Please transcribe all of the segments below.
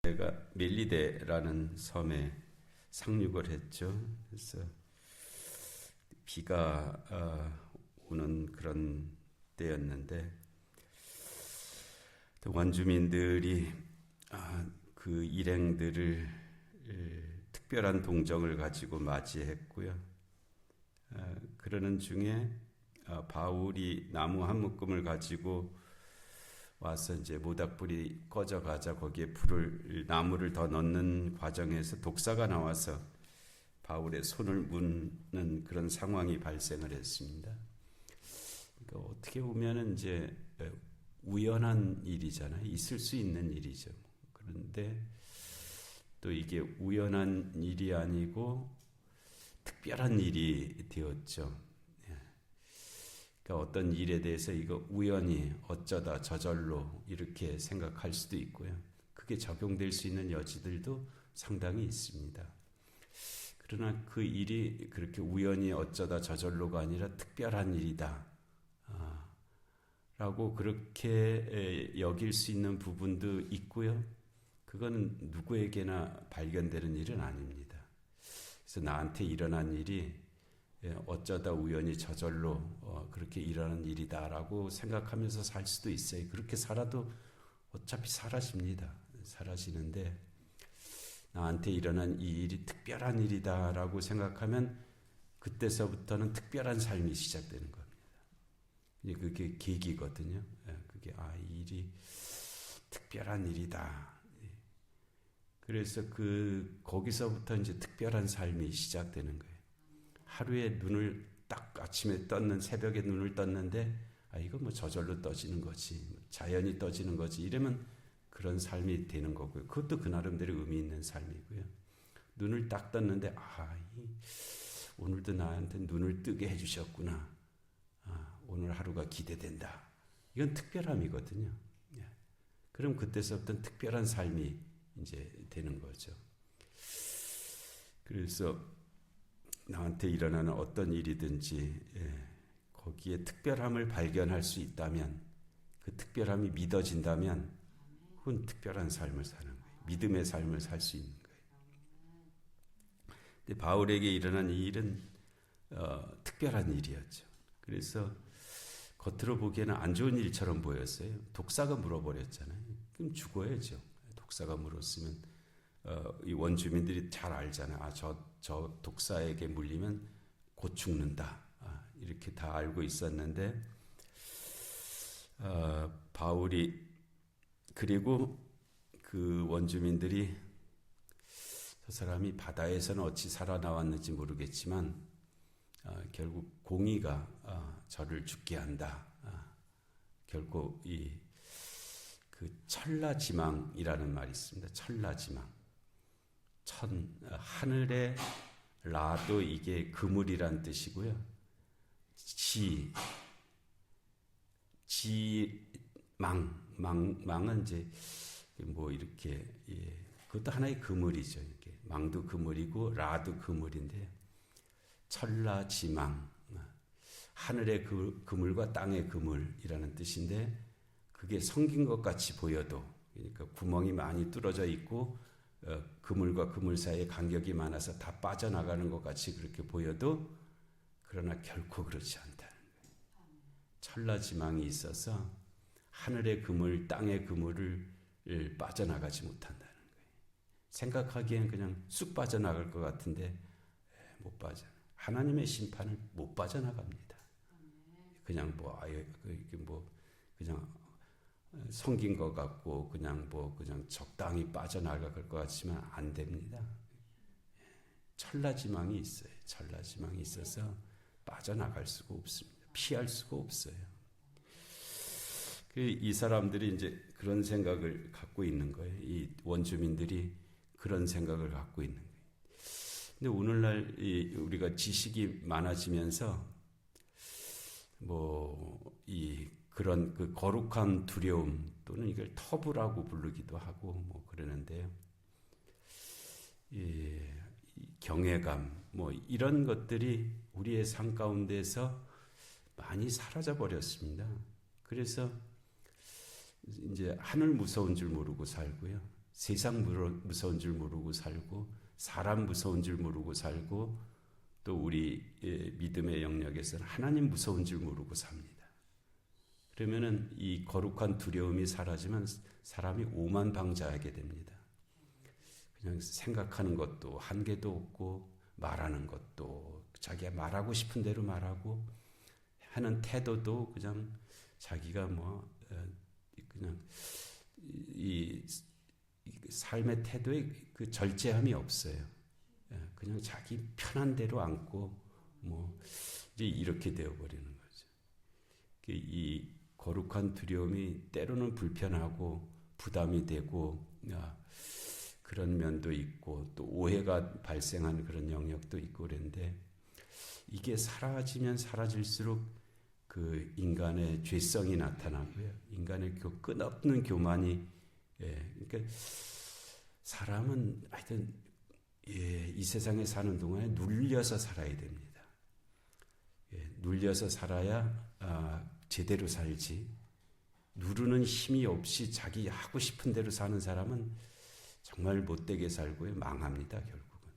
제가 멜리데라는 섬에 상륙을 했죠. 그래서 비가 오는 그런 때였는데 원주민들이 그 일행들을 특별한 동정을 가지고 맞이했고요. 그러는 중에 바울이 나무 한 묶음을 가지고 와서 이제 모닥불이 꺼져가자 거기에 나무를 더 넣는 과정에서 독사가 나와서 바울의 손을 무는 그런 상황이 발생을 했습니다. 그러니까 어떻게 보면은 이제 우연한 일이잖아요. 있을 수 있는 일이죠. 그런데 또 이게 우연한 일이 아니고 특별한 일이 되었죠. 그러니까 어떤 일에 대해서 이거 우연히 어쩌다 저절로 이렇게 생각할 수도 있고요. 그게 적용될 수 있는 여지들도 상당히 있습니다. 그러나 그 일이 그렇게 우연히 어쩌다 저절로가 아니라 특별한 일이다 라고 그렇게 여길 수 있는 부분도 있고요. 그건 누구에게나 발견되는 일은 아닙니다. 그래서 나한테 일어난 일이 어쩌다 우연히 저절로 그렇게 일어나는 일이다라고 생각하면서 살 수도 있어요. 그렇게 살아도 어차피 사라지는데 나한테 일어난 이 일이 특별한 일이다라고 생각하면 그때서부터는 특별한 삶이 시작되는 겁니다. 그게 계기거든요. 그게 이 일이 특별한 일이다. 그래서 거기서부터 이제 특별한 삶이 시작되는 거예요. 하루에 눈을 딱 아침에 새벽에 눈을 떴는데 이거 뭐 저절로 떠지는 거지, 자연이 떠지는 거지 이러면 그런 삶이 되는 거고요. 그것도 그 나름대로 의미 있는 삶이고요. 눈을 딱 떴는데 오늘도 나한테 눈을 뜨게 해주셨구나. 오늘 하루가 기대된다. 이건 특별함이거든요. 그럼 그때서부터는 특별한 삶이 이제 되는 거죠. 그래서 나한테 일어나는 어떤 일이든지 거기에 특별함을 발견할 수 있다면, 그 특별함이 믿어진다면 그건 특별한 삶을 사는 거예요. 믿음의 삶을 살 수 있는 거예요. 근데 바울에게 일어난 이 일은 특별한 일이었죠. 그래서 겉으로 보기에는 안 좋은 일처럼 보였어요. 독사가 물어버렸잖아요. 그럼 죽어야죠. 독사가 물었으면 이 원주민들이 잘 알잖아요. 저 독사에게 물리면 곧 죽는다. 이렇게 다 알고 있었는데 바울이 그리고 그 원주민들이 저 사람이 바다에서는 어찌 살아나왔는지 모르겠지만 결국 공의가 저를 죽게 한다. 결국 그 천라지망이라는 말이 있습니다. 천라지망. 하늘의 라도 이게 그물이란 뜻이고요. 망은 이제 뭐 이렇게 그것도 하나의 그물이죠. 이렇게 망도 그물이고 라도 그물인데 천라지망, 하늘의 그물과 땅의 그물이라는 뜻인데 그게 성긴 것 같이 보여도, 그러니까 구멍이 많이 뚫어져 있고 그물과 그물 사이에 간격이 많아서 다 빠져나가는 것 같이 그렇게 보여도 그러나 결코 그렇지 않다는 거예요. 천라지망이 있어서 하늘의 그물, 땅의 그물을 빠져나가지 못한다는 거예요. 생각하기엔 그냥 쑥 빠져나갈 것 같은데 못 빠져. 하나님의 심판을 못 빠져나갑니다. 그냥 그냥 성긴 것 같고 그냥 적당히 빠져나갈 것 같지만 안 됩니다. 천라지망이 있어요. 천라지망이 있어서 빠져나갈 수가 없습니다. 피할 수가 없어요. 이 사람들이 이제 그런 생각을 갖고 있는 거예요. 이 원주민들이 그런 생각을 갖고 있는 거예요. 근데 오늘날 우리가 지식이 많아지면서 그런 그 거룩한 두려움 또는 이걸 터부라고 부르기도 하고 그러는데요. 경외감 이런 것들이 우리의 삶 가운데서 많이 사라져 버렸습니다. 그래서 이제 하늘 무서운 줄 모르고 살고요. 세상 무서운 줄 모르고 살고 사람 무서운 줄 모르고 살고 또 우리 믿음의 영역에서는 하나님 무서운 줄 모르고 삽니다. 그러면은 이 거룩한 두려움이 사라지면 사람이 오만방자하게 됩니다. 그냥 생각하는 것도 한계도 없고 말하는 것도 자기가 말하고 싶은 대로 말하고 하는 태도도 그냥 자기가 그냥 이 삶의 태도에 그 절제함이 없어요. 그냥 자기 편한 대로 앉고 이제 이렇게 되어버리는 거죠. 이 거룩한 두려움이 때로는 불편하고 부담이 되고 그런 면도 있고 또 오해가 발생하는 그런 영역도 있고 그런데 이게 사라지면 사라질수록 그 인간의 죄성이 나타나고요. 인간의 끝없는 교만이 그러니까 사람은 하여튼 이 세상에 사는 동안에 눌려서 살아야 됩니다. 눌려서 살아야 제대로 살지. 누르는 힘이 없이 자기 하고 싶은 대로 사는 사람은 정말 못되게 살고요. 망합니다. 결국은.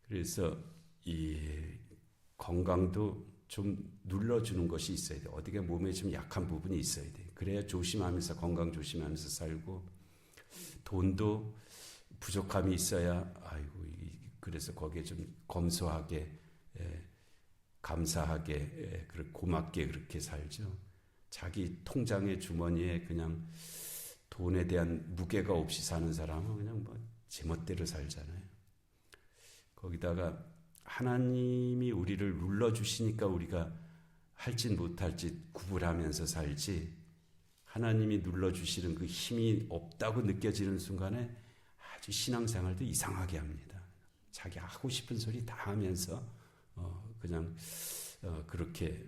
그래서 이 건강도 좀 눌러주는 것이 있어야 돼요. 어디가 몸에 좀 약한 부분이 있어야 돼요. 그래야 조심하면서 건강 조심하면서 살고 돈도 부족함이 있어야 그래서 거기에 좀 검소하게 감사하게 고맙게 그렇게 살죠. 자기 통장의 주머니에 그냥 돈에 대한 무게가 없이 사는 사람은 그냥 제멋대로 살잖아요. 거기다가 하나님이 우리를 눌러주시니까 우리가 할짓 못할짓 구분하면서 살지 하나님이 눌러주시는 그 힘이 없다고 느껴지는 순간에 아주 신앙생활도 이상하게 합니다. 자기 하고 싶은 소리 다 하면서 그냥 그렇게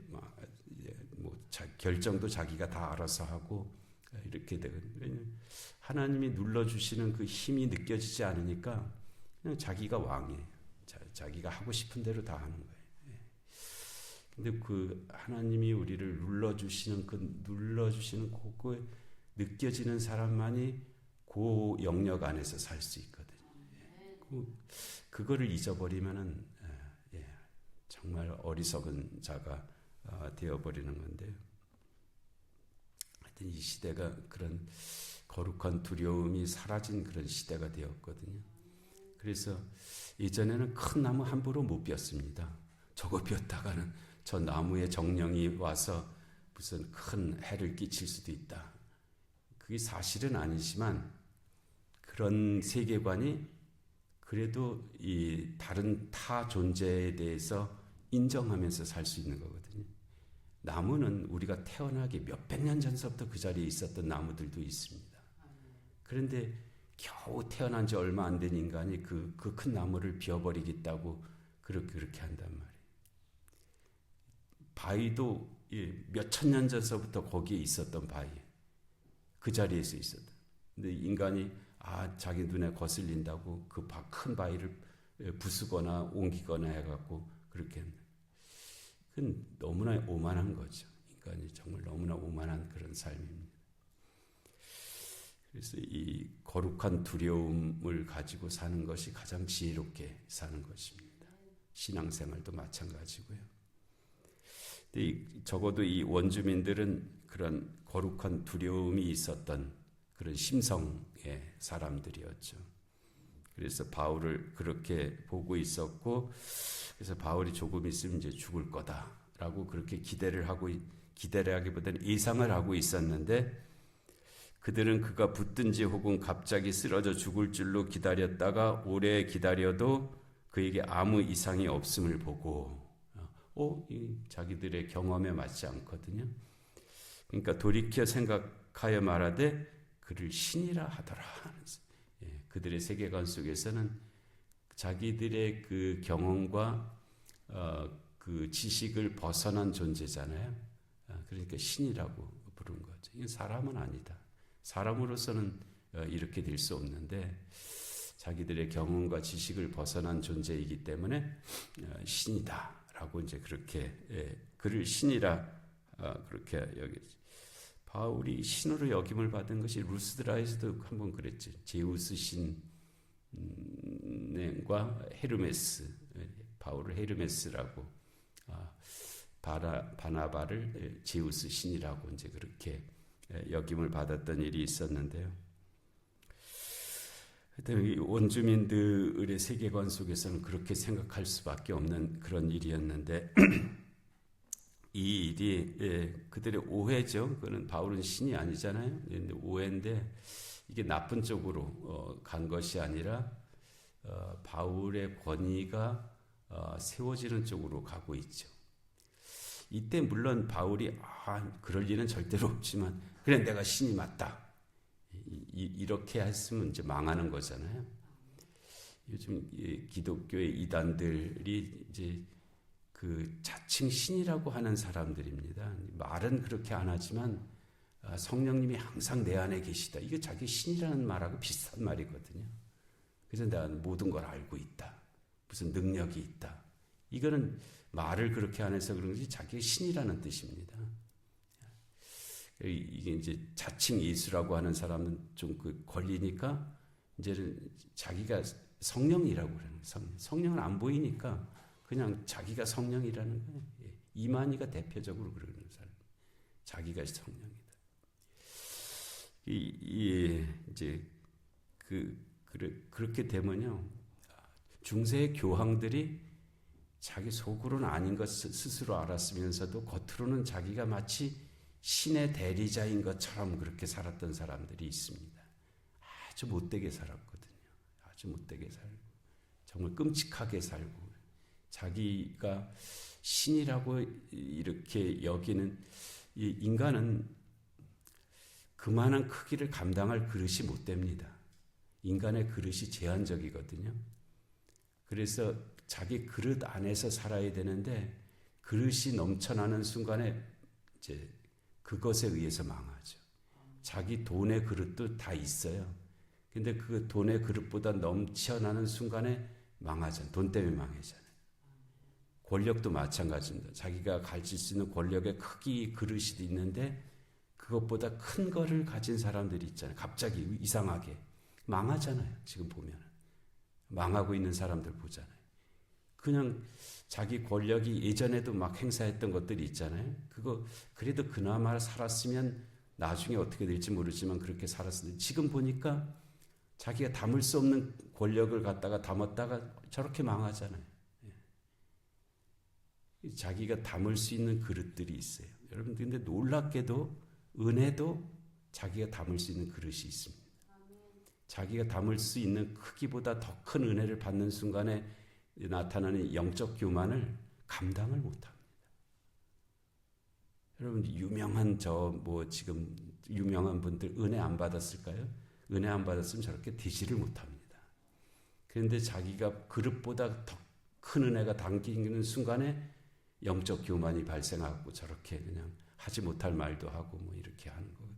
결정도 자기가 다 알아서 하고 이렇게 되거든요. 하나님이 눌러주시는 그 힘이 느껴지지 않으니까 그냥 자기가 왕이에요. 자기가 하고 싶은 대로 다 하는 거예요. 근데 그 하나님이 우리를 눌러주시는 그 느껴지는 사람만이 그 영역 안에서 살 수 있거든요. 그거를 잊어버리면은 정말 어리석은 자가 되어버리는 건데요. 하여튼 이 시대가 그런 거룩한 두려움이 사라진 그런 시대가 되었거든요. 그래서 예전에는 큰 나무 함부로 못 폈습니다. 저거 폈다가는 저 나무에 정령이 와서 무슨 큰 해를 끼칠 수도 있다. 그게 사실은 아니지만 그런 세계관이 그래도 이 다른 타 존재에 대해서 인정하면서 살 수 있는 거거든요. 나무는 우리가 태어나기 몇백 년 전서부터 그 자리에 있었던 나무들도 있습니다. 그런데 겨우 태어난 지 얼마 안 된 인간이 그 큰 나무를 비워버리겠다고 그렇게 한단 말이에요. 바위도 몇천 년 전서부터 거기에 있었던 바위예요. 그 자리에서 있었다. 근데 인간이 자기 눈에 거슬린다고 그 큰 바위를 부수거나 옮기거나 해갖고 그렇게 한다. 그건 너무나 오만한 거죠. 인간이 정말 너무나 오만한 그런 삶입니다. 그래서 이 거룩한 두려움을 가지고 사는 것이 가장 지혜롭게 사는 것입니다. 신앙생활도 마찬가지고요. 근데 적어도 이 원주민들은 그런 거룩한 두려움이 있었던 그런 심성의 사람들이었죠. 그래서 바울을 그렇게 보고 있었고, 그래서 바울이 조금 있으면 이제 죽을 거다라고 그렇게 기대하기보다는 예상을 하고 있었는데, 그들은 그가 붙든지 혹은 갑자기 쓰러져 죽을 줄로 기다렸다가 오래 기다려도 그에게 아무 이상이 없음을 보고 자기들의 경험에 맞지 않거든요. 그러니까 돌이켜 생각하여 말하되 그를 신이라 하더라. 그들의 세계관 속에서는 자기들의 그 경험과 그 지식을 벗어난 존재잖아요. 그러니까 신이라고 부른 거죠. 이건 사람은 아니다. 사람으로서는 이렇게 될 수 없는데 자기들의 경험과 지식을 벗어난 존재이기 때문에 신이다라고 이제 그렇게 그를 신이라 그렇게 여기 바울이 신으로 여김을 받은 것이 루스드라에서도 한번 그랬죠. 제우스 신과 헤르메스, 바울을 헤르메스라고, 바나바를 제우스 신이라고 이제 그렇게 여김을 받았던 일이 있었는데요. 하여튼 원주민들의 세계관 속에서는 그렇게 생각할 수밖에 없는 그런 일이었는데 이 일이 그들의 오해죠. 그는 바울은 신이 아니잖아요. 근데 오해인데 이게 나쁜 쪽으로 간 것이 아니라 바울의 권위가 세워지는 쪽으로 가고 있죠. 이때 물론 바울이 그럴 일은 절대로 없지만 그래 내가 신이 맞다. 이렇게 했으면 이제 망하는 거잖아요. 요즘 기독교의 이단들이 이제 그 자칭 신이라고 하는 사람들입니다. 말은 그렇게 안 하지만 성령님이 항상 내 안에 계시다. 이게 자기 신이라는 말하고 비슷한 말이거든요. 그래서 내가 모든 걸 알고 있다. 무슨 능력이 있다. 이거는 말을 그렇게 안 해서 그런지 자기의 신이라는 뜻입니다. 이게 이제 자칭 예수라고 하는 사람은 좀 그 걸리니까 이제는 자기가 성령이라고 그러는 거예요. 성령은 안 보이니까 그냥 자기가 성령이라는 거예요. 이만희가 대표적으로 그러는 사람. 자기가 성령이다. 이제 그렇게 되면요. 중세의 교황들이 자기 속으로는 아닌 것 스스로 알았으면서도 겉으로는 자기가 마치 신의 대리자인 것처럼 그렇게 살았던 사람들이 있습니다. 아주 못되게 살았거든요. 아주 못되게 살고 정말 끔찍하게 살고 자기가 신이라고 이렇게 여기는 이 인간은 그만한 크기를 감당할 그릇이 못 됩니다. 인간의 그릇이 제한적이거든요. 그래서 자기 그릇 안에서 살아야 되는데 그릇이 넘쳐나는 순간에 이제 그것에 의해서 망하죠. 자기 돈의 그릇도 다 있어요. 근데 그 돈의 그릇보다 넘쳐나는 순간에 망하잖아요. 돈 때문에 망하잖아요. 권력도 마찬가지입니다. 자기가 가질 수 있는 권력의 크기 그릇이 있는데 그것보다 큰 거를 가진 사람들이 있잖아요. 갑자기 이상하게 망하잖아요. 지금 보면 망하고 있는 사람들 보잖아요. 그냥 자기 권력이 예전에도 막 행사했던 것들이 있잖아요. 그거 그래도 그나마 살았으면 나중에 어떻게 될지 모르지만 그렇게 살았는데 지금 보니까 자기가 담을 수 없는 권력을 갖다가 담았다가 저렇게 망하잖아요. 자기가 담을 수 있는 그릇들이 있어요. 여러분 근데 놀랍게도 은혜도 자기가 담을 수 있는 그릇이 있습니다. 자기가 담을 수 있는 크기보다 더 큰 은혜를 받는 순간에 나타나는 영적 교만을 감당을 못합니다. 여러분 유명한 지금 유명한 분들 은혜 안 받았을까요? 은혜 안 받았으면 저렇게 되지를 못합니다. 그런데 자기가 그릇보다 더 큰 은혜가 담기는 순간에 영적 교만이 발생하고 저렇게 그냥 하지 못할 말도 하고 뭐 이렇게 하는 거거든요.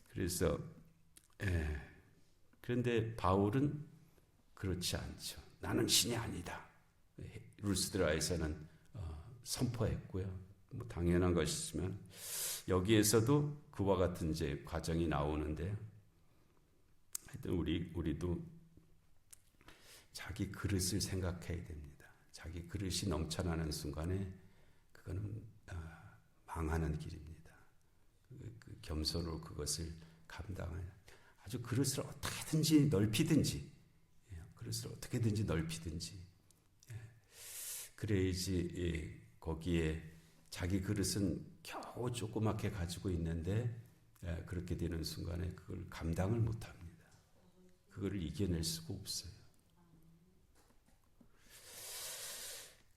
그래서 그런데 바울은 그렇지 않죠. 나는 신이 아니다. 루스드라에서는 선포했고요. 뭐 당연한 것이지만 여기에서도 그와 같은 이제 과정이 나오는데 하여튼 우리도 자기 그릇을 생각해야 됩니다. 자기 그릇이 넘쳐나는 순간에 그거는 망하는 길입니다. 그 겸손으로 그것을 감당해야 아주 그릇을 어떻게든지 넓히든지 그릇을 어떻게든지 넓히든지 그래야지 거기에 자기 그릇은 겨우 조그맣게 가지고 있는데 그렇게 되는 순간에 그걸 감당을 못합니다. 그거를 이겨낼 수가 없어요.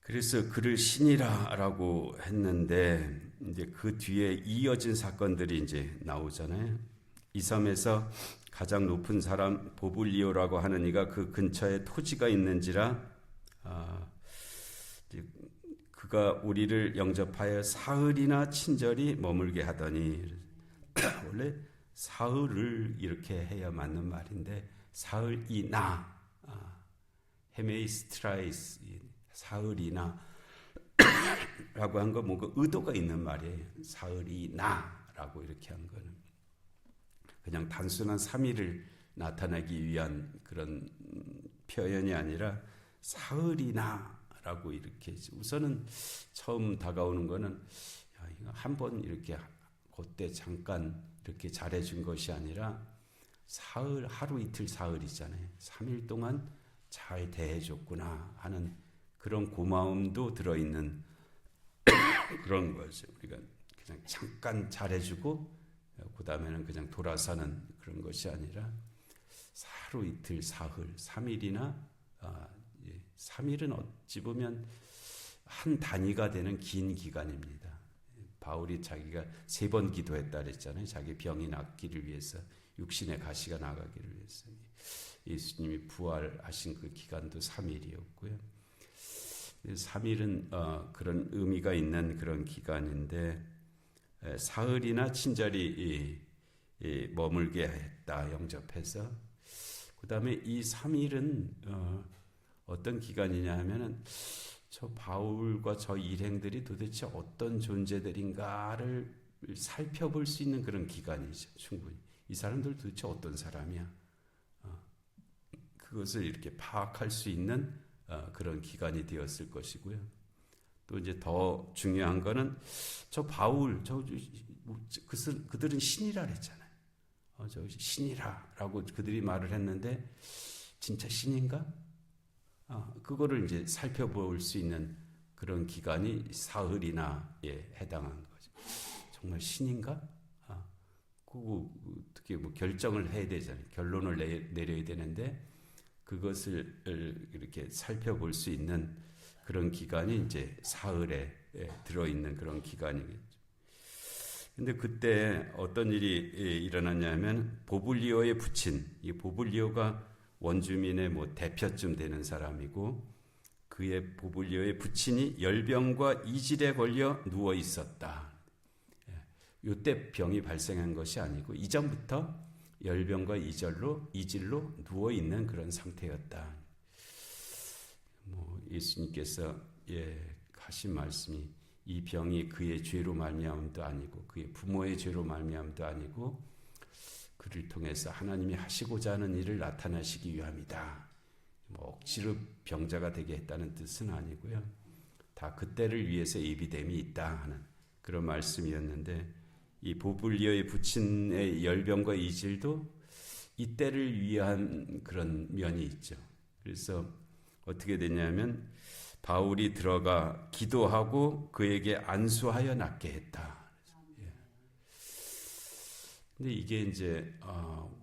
그래서 그를 신이라고 했는데 이제 그 뒤에 이어진 사건들이 이제 나오잖아요. 이 섬에서 가장 높은 사람 보블리오라고 하는 이가 그 근처에 토지가 있는지라 그가 우리를 영접하여 사흘이나 친절히 머물게 하더니 원래 사흘을 이렇게 해야 맞는 말인데 사흘이나 헤메이스트라이스 사흘이나 라고 한 거 뭔가 의도가 있는 말이에요. 사흘이 나라고 이렇게 한 거는 그냥 단순한 3일을 나타내기 위한 그런 표현이 아니라 사흘이 나라고 이렇게 우선은 처음 다가오는 거는 한 번 이렇게 그때 잠깐 이렇게 잘해준 것이 아니라 사흘, 하루 이틀 사흘이잖아요. 3일 동안 잘 대해줬구나 하는 그런 고마움도 들어있는 그런 거죠. 우리가 그냥 잠깐 잘해주고 그 다음에는 그냥 돌아서는 그런 것이 아니라 하루 이틀 사흘, 3일이나 3일은 어찌 보면 한 단위가 되는 긴 기간입니다. 바울이 자기가 3번 기도했다 그랬잖아요. 자기 병이 낫기를 위해서, 육신의 가시가 나가기를 위해서. 예수님이 부활하신 그 기간도 3일이었고요. 3일은 그런 의미가 있는 그런 기간인데 사흘이나 친절히 머물게 했다, 영접해서. 그 다음에 이 3일은 어떤 기간이냐 하면은 저 바울과 저 일행들이 도대체 어떤 존재들인가를 살펴볼 수 있는 그런 기간이죠. 충분히 이 사람들 도대체 어떤 사람이야, 그것을 이렇게 파악할 수 있는 그런 기간이 되었을 것이고요. 또 이제 더 중요한 거는 저 바울, 그들은 신이라 그랬잖아요. 저 신이라라고 그들이 말을 했는데 진짜 신인가? 그거를 이제 살펴볼 수 있는 그런 기간이 사흘이나에 해당한 거죠. 정말 신인가? 그거 어떻게 뭐 결정을 해야 되잖아요. 결론을 내려야 되는데 그것을 이렇게 살펴볼 수 있는 그런 기간이 이제 사흘에 들어있는 그런 기간이겠죠. 근데 그때 어떤 일이 일어났냐면 보블리오의 부친, 이 보블리오가 원주민의 뭐 대표쯤 되는 사람이고 그의 보블리오의 부친이 열병과 이질에 걸려 누워 있었다. 이때 병이 발생한 것이 아니고 이전부터 열병과 이질로 누워 있는 그런 상태였다. 뭐 예수님께서 하신 말씀이 이 병이 그의 죄로 말미암음도 아니고 그의 부모의 죄로 말미암음도 아니고 그를 통해서 하나님이 하시고자 하는 일을 나타내시기 위함이다. 뭐 억지로 병자가 되게 했다는 뜻은 아니고요. 다 그때를 위해서 예비됨이 있다 하는 그런 말씀이었는데 이 보블리오의 부친의 열병과 이질도 이때를 위한 그런 면이 있죠. 그래서 어떻게 되냐면 바울이 들어가 기도하고 그에게 안수하여 낫게 했다. 근데 이게 이제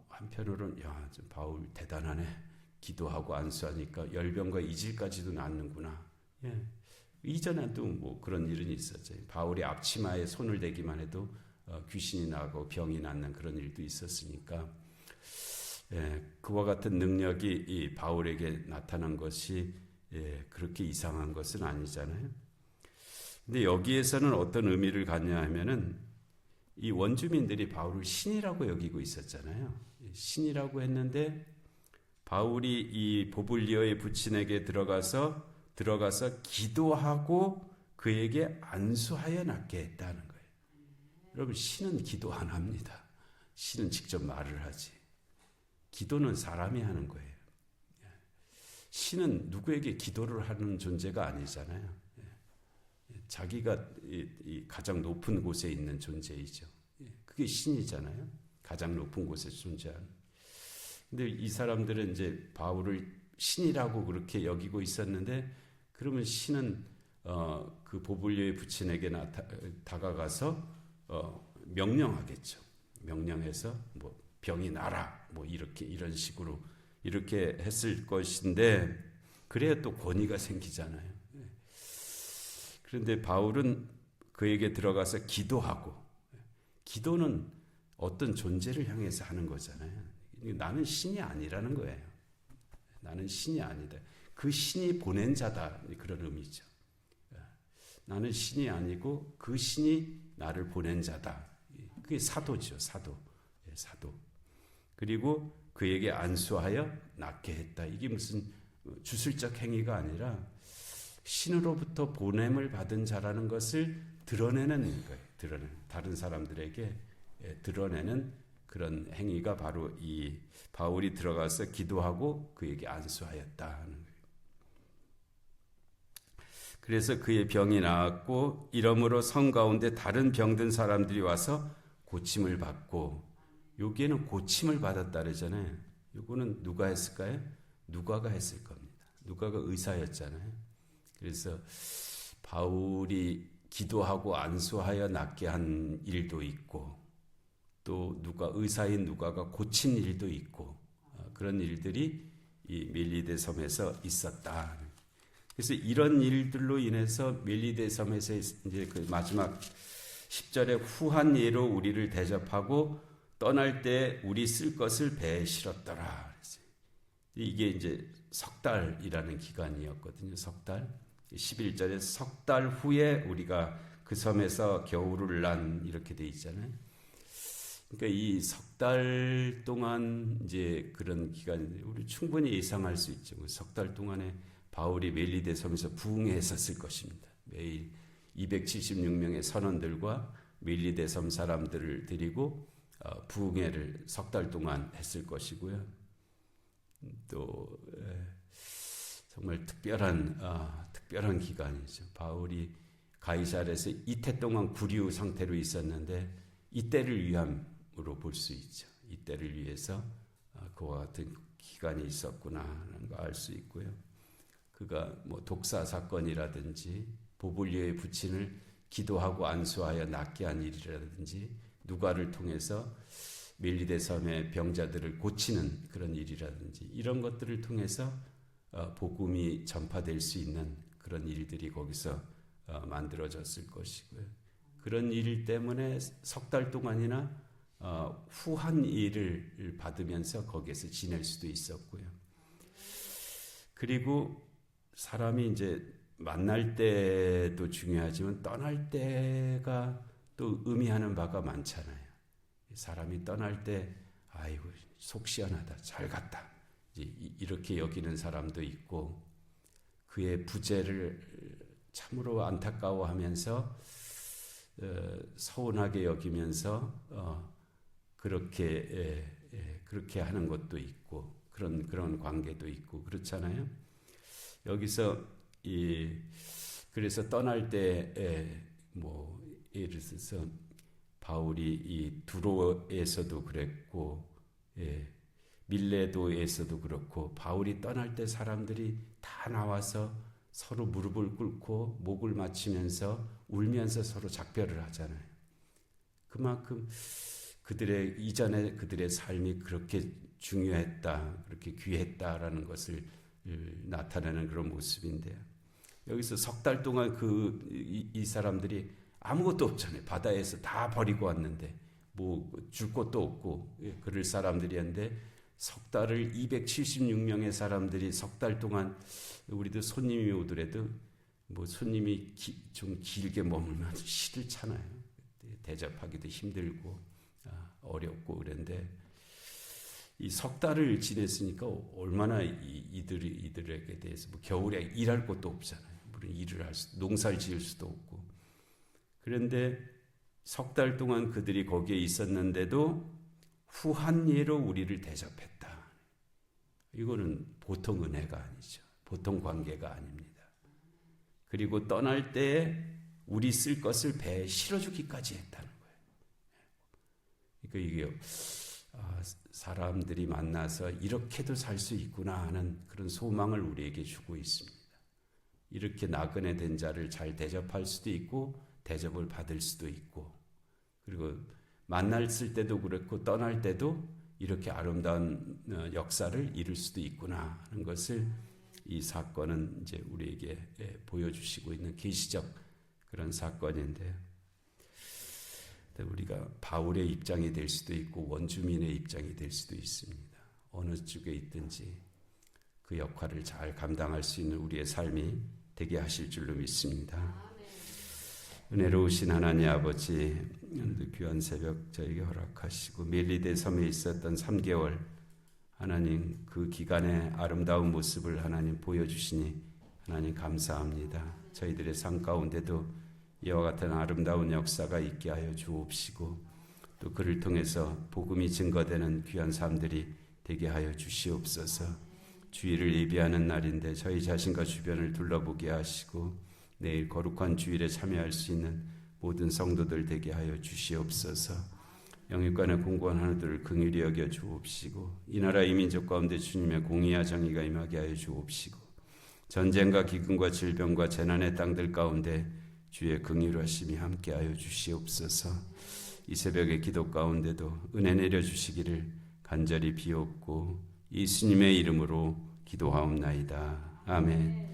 한편으로는 좀 바울 대단하네. 기도하고 안수하니까 열병과 이질까지도 낫는구나. 이전에도 뭐 그런 일은 있었죠. 바울이 앞치마에 손을 대기만 해도 귀신이 나고 병이 낫는 그런 일도 있었으니까 그와 같은 능력이 이 바울에게 나타난 것이 그렇게 이상한 것은 아니잖아요. 근데 여기에서는 어떤 의미를 갖냐 하면은 이 원주민들이 바울을 신이라고 여기고 있었잖아요. 신이라고 했는데 바울이 이 보블리오의 부친에게 들어가서 기도하고 그에게 안수하여 낫게 했다는 거예요. 여러분, 신은 기도 안 합니다. 신은 직접 말을 하지. 기도는 사람이 하는 거예요. 신은 누구에게 기도를 하는 존재가 아니잖아요. 자기가 이 가장 높은 곳에 있는 존재이죠. 그게 신이잖아요. 가장 높은 곳에 존재하는. 근데 이 사람들은 이제 바울을 신이라고 그렇게 여기고 있었는데, 그러면 신은 그 보블리오의 부친에게 다가가서 명령하겠죠. 명령해서 뭐 병이 나라, 뭐 이런 식으로 이렇게 했을 것인데, 그래야 또 권위가 생기잖아요. 그런데 바울은 그에게 들어가서 기도하고, 기도는 어떤 존재를 향해서 하는 거잖아요. 나는 신이 아니라는 거예요. 나는 신이 아니다. 그 신이 보낸 자다, 그런 의미죠. 나는 신이 아니고 그 신이 나를 보낸 자다. 그게 사도죠. 사도. 그리고 그에게 안수하여 낫게 했다. 이게 무슨 주술적 행위가 아니라 신으로부터 보냄을 받은 자라는 것을 드러내는 거예요. 다른 사람들에게 드러내는 그런 행위가 바로 이 바울이 들어가서 기도하고 그에게 안수하였다 하는 거예요. 그래서 그의 병이 나았고 이러므로 성 가운데 다른 병든 사람들이 와서 고침을 받고, 여기에는 고침을 받았다 그러잖아요. 이거는 누가 했을까요? 누가가 했을 겁니다. 누가가 의사였잖아요. 그래서 바울이 기도하고 안수하여 낫게 한 일도 있고, 또 의사인 누가가 고친 일도 있고, 그런 일들이 이 멜리데 섬에서 있었다. 그래서 이런 일들로 인해서 멜리데 섬에서 이제 그 마지막 10절에 후한 예로 우리를 대접하고 떠날 때 우리 쓸 것을 배에 실었더라. 이게 이제 석 달이라는 기간이었거든요. 석 달. 11절에 석 달 후에 우리가 그 섬에서 겨울을 난, 이렇게 돼 있잖아요. 그러니까 이 석 달 동안 이제 그런 기간, 우리 충분히 예상할 수 있죠. 석 달 동안에 바울이 멜리데 섬에서 부흥했었을 것입니다. 매일 276명의 선원들과 멜리데 섬 사람들을 데리고 부흥회를 석 달 동안 했을 것이고요. 또 정말 특별한 기간이죠. 바울이 가이사랴에서 이태 동안 구류 상태로 있었는데 이때를 위함으로 볼 수 있죠. 이때를 위해서 그와 같은 기간이 있었구나 하는 거 알 수 있고요. 그가 뭐 독사 사건이라든지 보불리오의 부친을 기도하고 안수하여 낫게 한 일이라든지, 누가를 통해서 멜리데 섬의 병자들을 고치는 그런 일이라든지, 이런 것들을 통해서 복음이 전파될 수 있는 그런 일들이 거기서 만들어졌을 것이고요. 그런 일 때문에 석 달 동안이나 후한 일을 받으면서 거기에서 지낼 수도 있었고요. 그리고 사람이 이제 만날 때도 중요하지만 떠날 때가 또 의미하는 바가 많잖아요. 사람이 떠날 때 아이고 속 시원하다, 잘 갔다, 이렇게 여기는 사람도 있고, 그의 부재를 참으로 안타까워하면서 서운하게 여기면서 그렇게 하는 것도 있고, 그런 관계도 있고 그렇잖아요. 여기서 그래서 떠날 때 뭐 예를 들어서 바울이 이 두로에서도 그랬고, 밀레도에서도 그렇고, 바울이 떠날 때 사람들이 다 나와서 서로 무릎을 꿇고 목을 맞추면서 울면서 서로 작별을 하잖아요. 그만큼 이전에 그들의 삶이 그렇게 중요했다, 그렇게 귀했다라는 것을 나타내는 그런 모습인데요. 여기서 석 달 동안 이 사람들이 아무것도 없잖아요. 바다에서 다 버리고 왔는데 뭐 줄 것도 없고 그럴 사람들이었는데, 석 달을 276명의 사람들이 석 달 동안, 우리도 손님이 오더라도 뭐 손님이 좀 길게 머물면 시들잖아요. 대접하기도 힘들고 어렵고 그런데, 이 석 달을 지냈으니까 얼마나 이들에게 대해서 뭐 겨울에 일할 것도 없잖아요. 물론 농사를 지을 수도 없고. 그런데 석 달 동안 그들이 거기에 있었는데도 후한 예로 우리를 대접했다. 이거는 보통 은혜가 아니죠. 보통 관계가 아닙니다. 그리고 떠날 때 우리 쓸 것을 배에 실어주기까지 했다는 거예요. 그러니까 이게 사람들이 만나서 이렇게도 살 수 있구나 하는 그런 소망을 우리에게 주고 있습니다. 이렇게 나그네 된 자를 잘 대접할 수도 있고 대접을 받을 수도 있고, 그리고 만났을 때도 그렇고 떠날 때도 이렇게 아름다운 역사를 이룰 수도 있구나 하는 것을 이 사건은 이제 우리에게 보여주시고 있는 계시적 그런 사건인데요. 우리가 바울의 입장이 될 수도 있고 원주민의 입장이 될 수도 있습니다. 어느 쪽에 있든지 그 역할을 잘 감당할 수 있는 우리의 삶이 되게 하실 줄로 믿습니다. 은혜로우신 하나님 아버지, 귀한 새벽 저에게 허락하시고 멜리데 섬에 있었던 3개월 하나님 그 기간의 아름다운 모습을 하나님 보여주시니 하나님 감사합니다. 저희들의 삶 가운데도 이와 같은 아름다운 역사가 있게 하여 주옵시고 또 그를 통해서 복음이 증거되는 귀한 삶들이 되게 하여 주시옵소서. 주일을 예비하는 날인데 저희 자신과 주변을 둘러보게 하시고 내일 거룩한 주일에 참여할 수 있는 모든 성도들 되게 하여 주시옵소서. 영육간의 공고한 하나들을 긍휼히 여겨 주옵시고 이 나라 이 민족 가운데 주님의 공의와 정의가 임하게 하여 주옵시고 전쟁과 기근과 질병과 재난의 땅들 가운데 주의 긍휼하심이 함께하여 주시옵소서. 이 새벽의 기도 가운데도 은혜 내려 주시기를 간절히 비옵고 예수님의 이름으로 기도하옵나이다. 아멘.